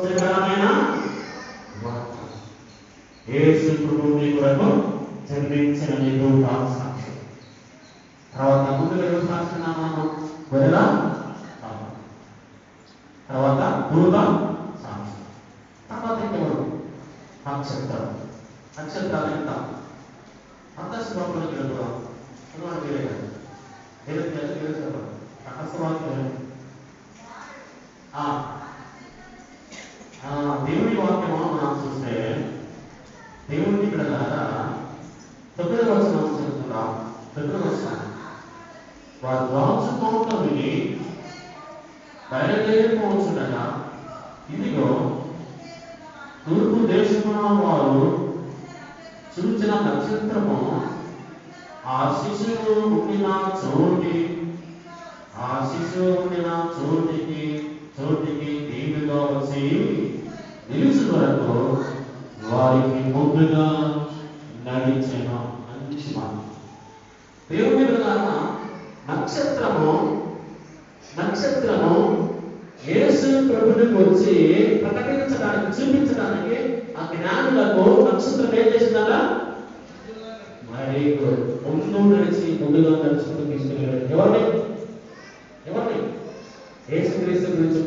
శ్రేష్టమైన వార్త. యేసు ప్రభువు మీ కొరకు జన్మించిన దూత సాక్ష్యం. తర్వాత ముందుగా ఎవరు సాక్ష్యం నామము? గొర్రెల కాపరి. తర్వాత దూత సాక్ష్యం. తర్వాత ఇంకెవరు? నక్షత్రం. నక్షత్రాలు ఎంత? అంతఃస్వరంలోకి వెళ్తున్నాం. చదవండి మీరే కదా. ఏదైతే చదవండి. అంతఃస్వరానికి దేవుని వాక్యము మనం చూస్తే దేవుని బిడ్డలారా 9వ వచనం చదువుతున్నాం. 9వ వచనం, వారు రాజు తోట విని బయలుదేరిపోవచ్చునగా ఇదిగో తూర్పు దేశమున వారు చూచిన నక్షత్రము ఆ శిశువు ఉండిన చోటికి దీటుగా వచ్చి నిలిచి వరకు వారికి ముందుగా నడిచిన మంచి మాట. దేవుని ప్రకారం నక్షత్రము యేసు ప్రభువుకి వచ్చి ప్రకటించడానికి, చూపించడానికి ఆ జ్ఞానులకు నక్షత్రం ఏం చేసిందట? మరి ముందుగా నడుచుకుంటూ తీసుకెళ్ళాడు. ఎవరిని? యేసుక్రీస్తు గురించి